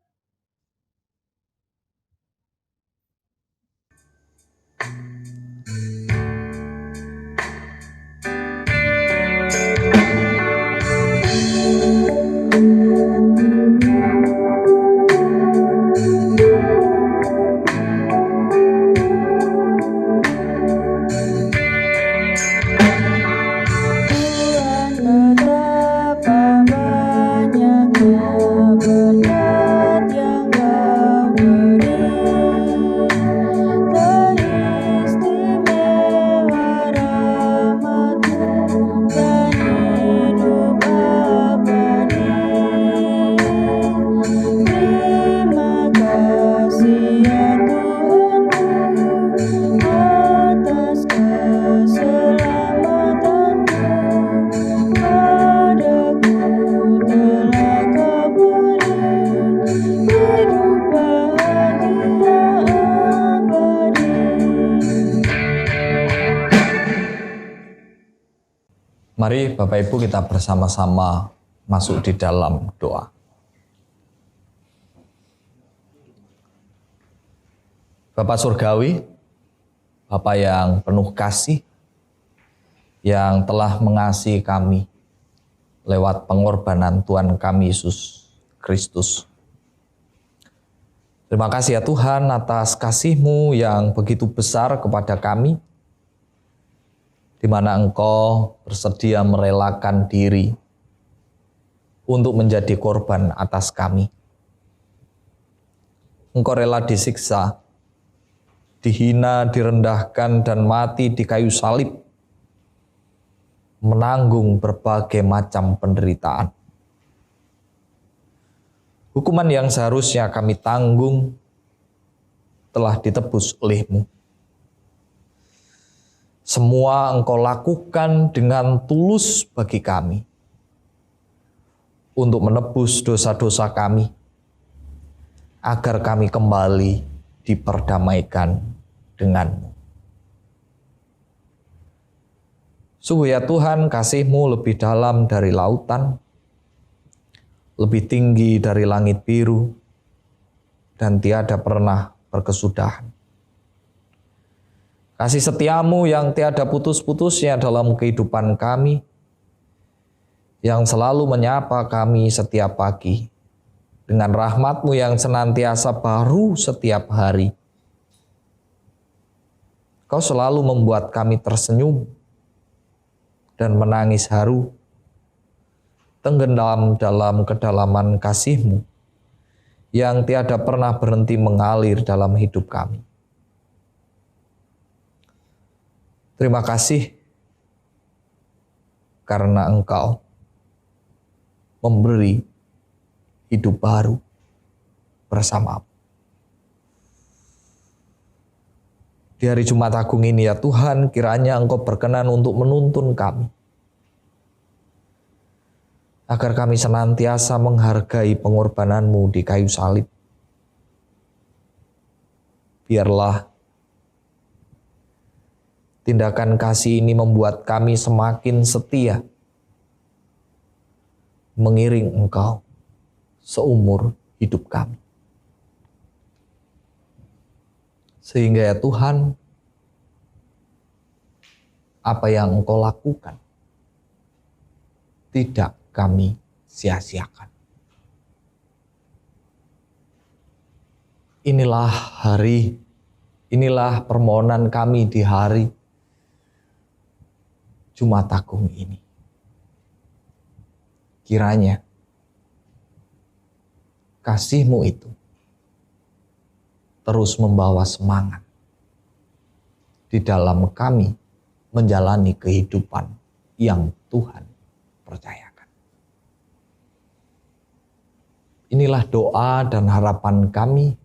Mari Bapak Ibu kita bersama-sama masuk di dalam doa. Bapak Surgawi, Bapak yang penuh kasih, yang telah mengasihi kami, lewat pengorbanan Tuhan kami Yesus Kristus. Terima kasih ya Tuhan atas kasih-Mu yang begitu besar kepada kami, di mana Engkau bersedia merelakan diri untuk menjadi korban atas kami. Engkau rela disiksa, dihina, direndahkan, dan mati di kayu salib, menanggung berbagai macam penderitaan. Hukuman yang seharusnya kami tanggung telah ditebus oleh-Mu. Semua Engkau lakukan dengan tulus bagi kami, untuk menebus dosa-dosa kami, agar kami kembali diperdamaikan dengan-Mu. Sungguh ya Tuhan, kasih-Mu lebih dalam dari lautan, lebih tinggi dari langit biru, dan tiada pernah berkesudahan. Kasih setia-Mu yang tiada putus-putusnya dalam kehidupan kami, yang selalu menyapa kami setiap pagi, dengan rahmat-Mu yang senantiasa baru setiap hari. Kau selalu membuat kami tersenyum dan menangis haru, tenggelam dalam kedalaman kasih-Mu yang tiada pernah berhenti mengalir dalam hidup kami. Terima kasih karena Engkau memberi hidup baru bersama-Mu. Di hari Jumat Agung ini ya Tuhan, kiranya Engkau berkenan untuk menuntun kami, agar kami senantiasa menghargai pengorbanan-Mu di kayu salib. Biarlah tindakan kasih ini membuat kami semakin setia mengiring Engkau seumur hidup kami. Sehingga ya Tuhan, apa yang Engkau lakukan tidak kami sia-siakan. Inilah hari, inilah permohonan kami di hari Jumat Agung ini. Kiranya kasih-Mu itu terus membawa semangat di dalam kami menjalani kehidupan yang Tuhan percayakan. Inilah doa dan harapan kami.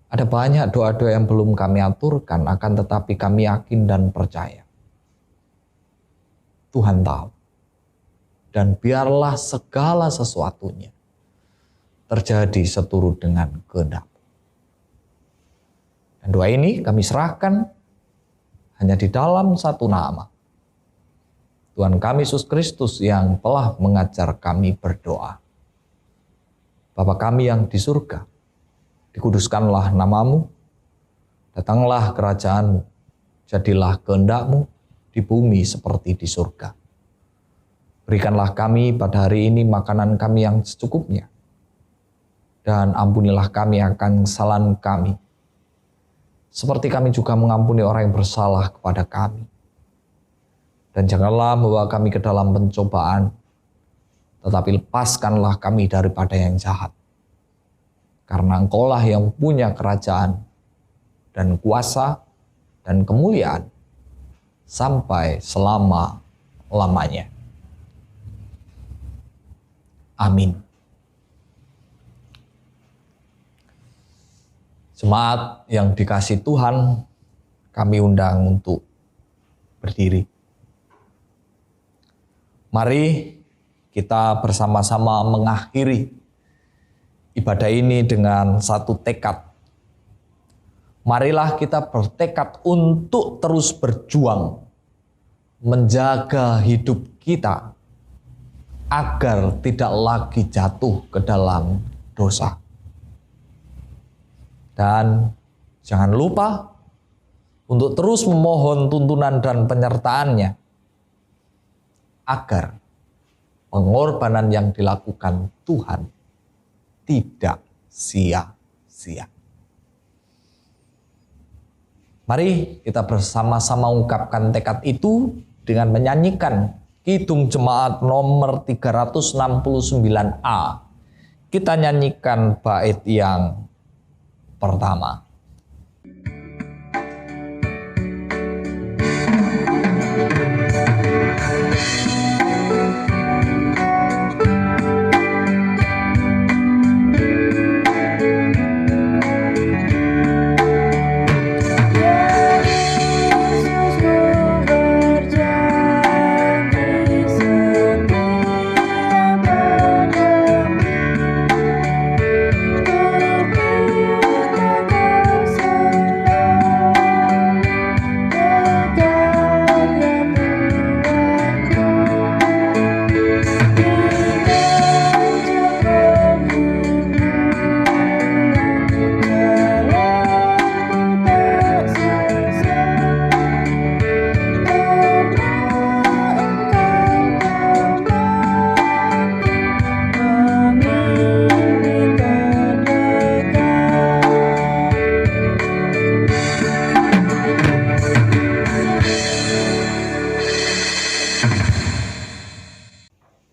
Ada banyak doa-doa yang belum kami aturkan, akan tetapi kami yakin dan percaya Tuhan tahu. Dan biarlah segala sesuatunya terjadi seturut dengan kehendak. Dan doa ini kami serahkan hanya di dalam satu nama, Tuhan kami Yesus Kristus yang telah mengajar kami berdoa. Bapa kami yang di surga, dikuduskanlah nama-Mu, datanglah kerajaan-Mu, jadilah kehendak-Mu di bumi seperti di surga. Berikanlah kami pada hari ini makanan kami yang secukupnya, dan ampunilah kami akan kesalahan kami, seperti kami juga mengampuni orang yang bersalah kepada kami. Dan janganlah membawa kami ke dalam pencobaan, tetapi lepaskanlah kami daripada yang jahat. Karena Engkaulah yang punya kerajaan dan kuasa dan kemuliaan sampai selama-lamanya. Amin. Jemaat yang dikasihi Tuhan, kami undang untuk berdiri. Mari kita bersama-sama mengakhiri ibadah ini dengan satu tekad. Marilah kita bertekad untuk terus berjuang menjaga hidup kita agar tidak lagi jatuh ke dalam dosa. Dan jangan lupa untuk terus memohon tuntunan dan penyertaannya agar pengorbanan yang dilakukan Tuhan tidak sia-sia. Mari kita bersama-sama ungkapkan tekad itu dengan menyanyikan Kidung Jemaat nomor 369A. Kita nyanyikan bait yang pertama.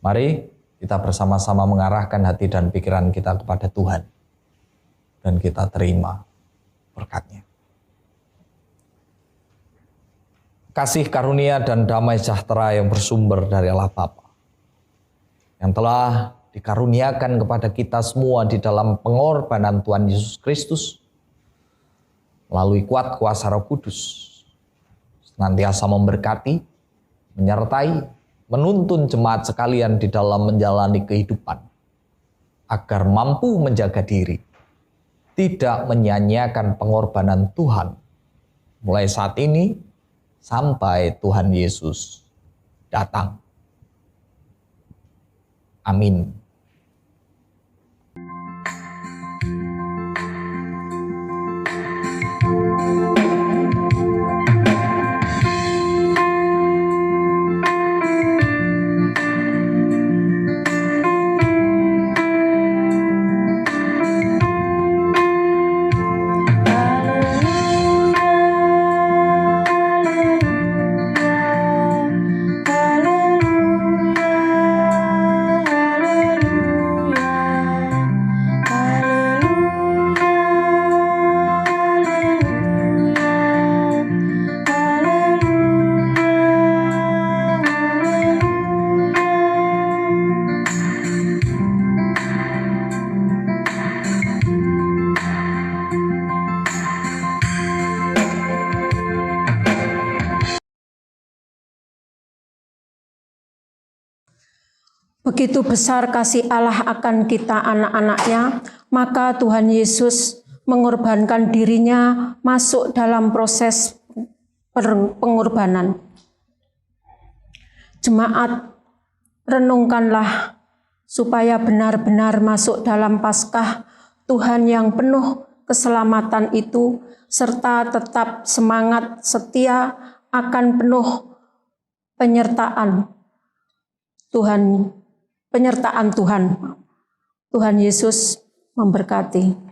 Mari kita bersama-sama mengarahkan hati dan pikiran kita kepada Tuhan. Dan kita terima berkat-Nya. Kasih karunia dan damai sejahtera yang bersumber dari Allah Bapa, yang telah dikaruniakan kepada kita semua di dalam pengorbanan Tuhan Yesus Kristus, melalui kuat kuasa Roh Kudus, senantiasa memberkati, menyertai, menuntun jemaat sekalian di dalam menjalani kehidupan, agar mampu menjaga diri, tidak menyia-nyiakan pengorbanan Tuhan, mulai saat ini sampai Tuhan Yesus datang. Amin. Begitu besar kasih Allah akan kita anak-anaknya, maka Tuhan Yesus mengorbankan dirinya masuk dalam proses pengorbanan. Jemaat, renungkanlah supaya benar-benar masuk dalam Paskah Tuhan yang penuh keselamatan itu, serta tetap semangat setia akan penuh penyertaan Tuhan. Tuhan Yesus memberkati.